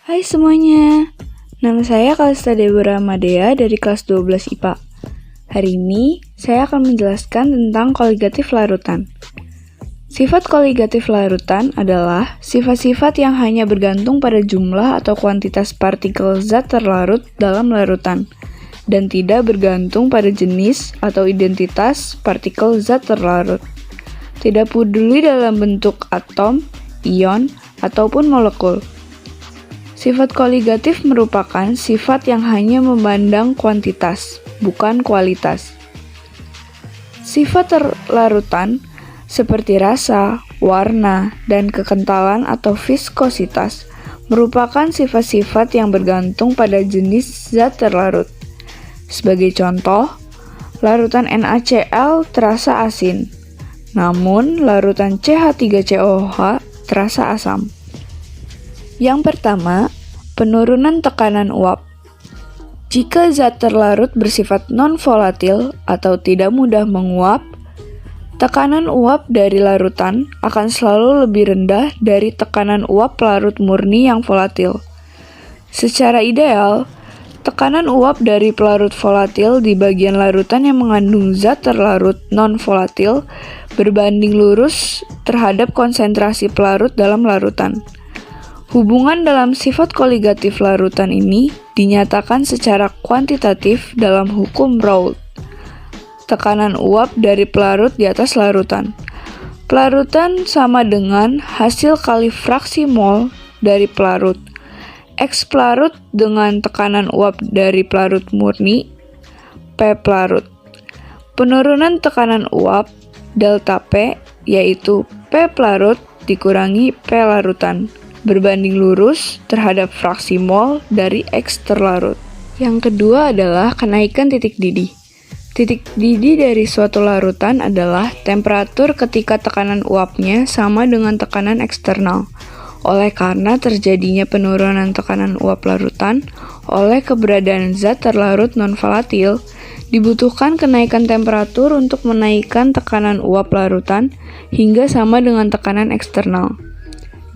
Hai semuanya, nama saya Kalista Deborah Madea dari kelas 12 IPA. Hari ini, saya akan menjelaskan tentang koligatif larutan. Sifat koligatif larutan adalah sifat-sifat yang hanya bergantung pada jumlah atau kuantitas partikel zat terlarut dalam larutan, dan tidak bergantung pada jenis atau identitas partikel zat terlarut. Tidak peduli dalam bentuk atom, ion, ataupun molekul. Sifat koligatif merupakan sifat yang hanya memandang kuantitas, bukan kualitas. Sifat terlarutan seperti rasa, warna, dan kekentalan atau viskositas merupakan sifat-sifat yang bergantung pada jenis zat terlarut. Sebagai contoh, larutan NaCl terasa asin, namun larutan CH3COH terasa asam. Yang pertama, penurunan tekanan uap. Jika zat terlarut bersifat non-volatil atau tidak mudah menguap, tekanan uap dari larutan akan selalu lebih rendah dari tekanan uap pelarut murni yang volatil. Secara ideal, tekanan uap dari pelarut volatil di bagian larutan yang mengandung zat terlarut non-volatil berbanding lurus terhadap konsentrasi pelarut dalam larutan. Hubungan dalam sifat koligatif larutan ini dinyatakan secara kuantitatif dalam hukum Raoult. Tekanan uap dari pelarut di atas larutan. Pelarutan sama dengan hasil kali fraksi mol dari pelarut. X pelarut dengan tekanan uap dari pelarut murni, P pelarut. Penurunan tekanan uap, delta P, yaitu P pelarut dikurangi P larutan, berbanding lurus terhadap fraksi mol dari X terlarut. Yang kedua adalah kenaikan titik didih. Titik didih dari suatu larutan adalah temperatur ketika tekanan uapnya sama dengan tekanan eksternal. Oleh karena terjadinya penurunan tekanan uap larutan oleh keberadaan zat terlarut non-volatil, dibutuhkan kenaikan temperatur untuk menaikkan tekanan uap larutan hingga sama dengan tekanan eksternal.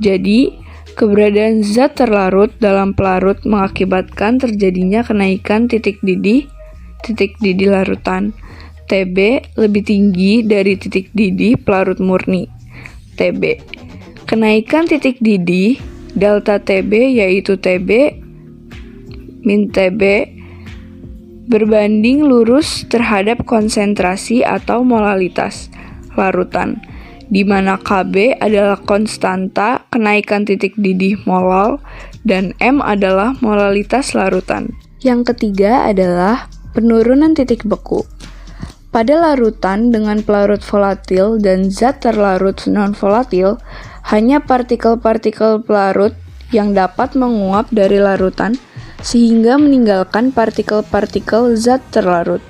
Jadi, keberadaan zat terlarut dalam pelarut mengakibatkan terjadinya kenaikan titik didih larutan. Tb lebih tinggi dari titik didih pelarut murni, Tb. Kenaikan titik didih, delta Tb yaitu Tb min Tb berbanding lurus terhadap konsentrasi atau molalitas larutan, di mana Kb adalah konstanta kenaikan titik didih molal dan M adalah molalitas larutan. Yang ketiga adalah penurunan titik beku. Pada larutan dengan pelarut volatil dan zat terlarut non-volatil, hanya partikel-partikel pelarut yang dapat menguap dari larutan sehingga meninggalkan partikel-partikel zat terlarut.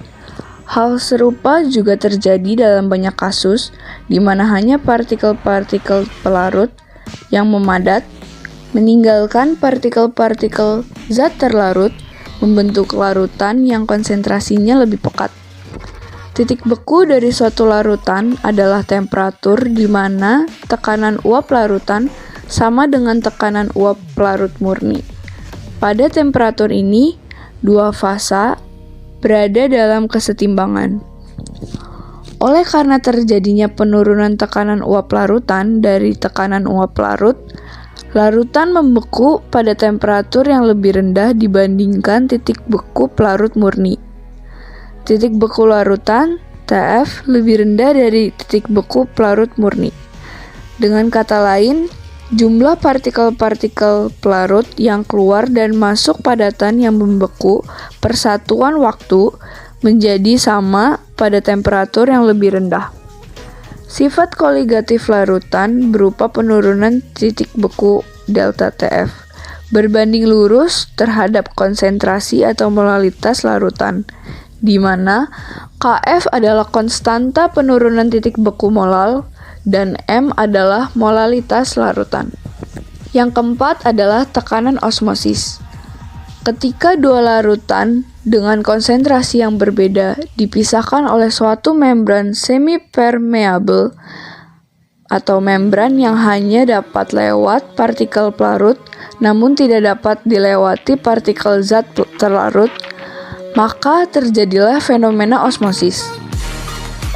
Hal serupa juga terjadi dalam banyak kasus, di mana hanya partikel-partikel pelarut yang memadat meninggalkan partikel-partikel zat terlarut, membentuk larutan yang konsentrasinya lebih pekat. Titik beku dari suatu larutan adalah temperatur di mana tekanan uap larutan sama dengan tekanan uap pelarut murni. Pada temperatur ini, dua fasa berada dalam kesetimbangan. Oleh karena terjadinya penurunan tekanan uap larutan dari tekanan uap larut, larutan membeku pada temperatur yang lebih rendah dibandingkan titik beku pelarut murni. Titik beku larutan, Tf, lebih rendah dari titik beku pelarut murni. Dengan kata lain, jumlah partikel-partikel pelarut yang keluar dan masuk padatan yang membeku per satuan waktu menjadi sama pada temperatur yang lebih rendah. Sifat koligatif larutan berupa penurunan titik beku delta Tf berbanding lurus terhadap konsentrasi atau molalitas larutan, di mana Kf adalah konstanta penurunan titik beku molal dan M adalah molalitas larutan. Yang keempat adalah tekanan osmosis. Ketika dua larutan dengan konsentrasi yang berbeda dipisahkan oleh suatu membran semi-permeable atau membran yang hanya dapat lewat partikel pelarut, namun tidak dapat dilewati partikel zat terlarut, maka terjadilah fenomena osmosis.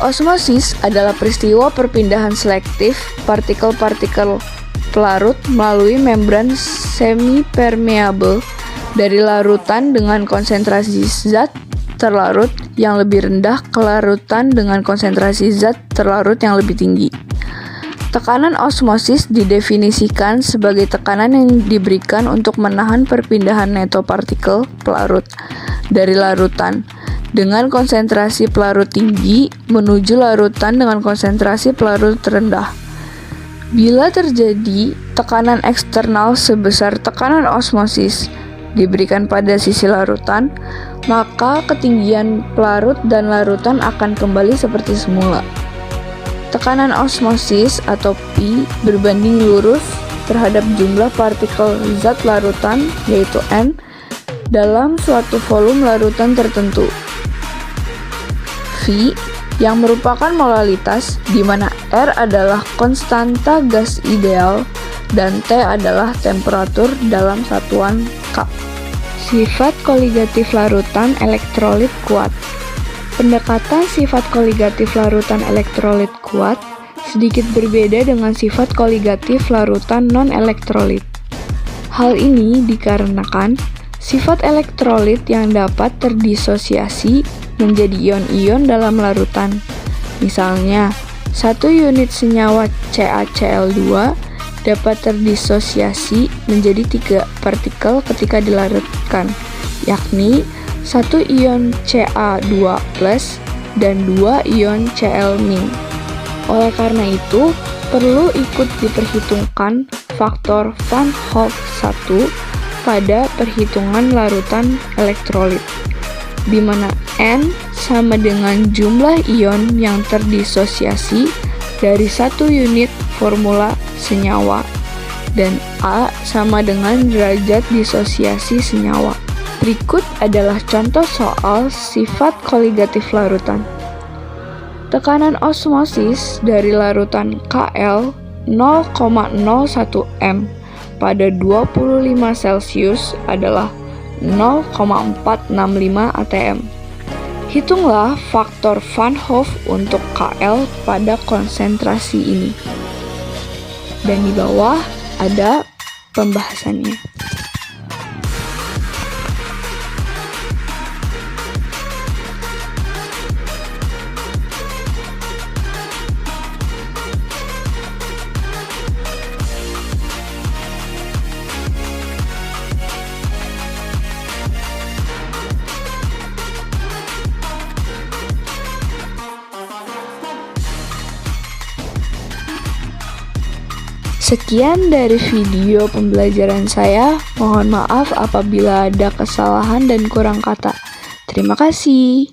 Osmosis adalah peristiwa perpindahan selektif partikel-partikel pelarut melalui membran semi-permeable dari larutan dengan konsentrasi zat terlarut yang lebih rendah ke larutan dengan konsentrasi zat terlarut yang lebih tinggi. Tekanan osmosis didefinisikan sebagai tekanan yang diberikan untuk menahan perpindahan neto partikel pelarut dari larutan dengan konsentrasi pelarut tinggi menuju larutan dengan konsentrasi pelarut rendah. Bila terjadi tekanan eksternal sebesar tekanan osmosis diberikan pada sisi larutan, maka ketinggian pelarut dan larutan akan kembali seperti semula. Tekanan osmosis atau P berbanding lurus terhadap jumlah partikel zat larutan, yaitu N, dalam suatu volume larutan tertentu. V yang merupakan molalitas di mana R adalah konstanta gas ideal dan T adalah temperatur dalam satuan K. Sifat koligatif larutan elektrolit kuat. Pendekatan sifat koligatif larutan elektrolit kuat sedikit berbeda dengan sifat koligatif larutan non-elektrolit. Hal ini dikarenakan sifat elektrolit yang dapat terdisosiasi menjadi ion-ion dalam larutan. Misalnya, 1 unit senyawa CaCl2 dapat terdisosiasi menjadi 3 partikel ketika dilarutkan, yakni 1 ion Ca2+ dan 2 ion Cl-. Oleh karena itu, perlu ikut diperhitungkan faktor Van Hoff 1 pada perhitungan larutan elektrolit, di mana N sama dengan jumlah ion yang terdisosiasi dari 1 unit formula senyawa, dan A sama dengan derajat disosiasi senyawa. Berikut adalah contoh soal sifat koligatif larutan. Tekanan osmosis dari larutan Kl 0,01 m pada 25 Celcius adalah 0,465 atm. Hitunglah faktor Van Hoff untuk Kl pada konsentrasi ini. Dan di bawah ada pembahasannya. Sekian dari video pembelajaran saya. Mohon maaf apabila ada kesalahan dan kurang kata. Terima kasih.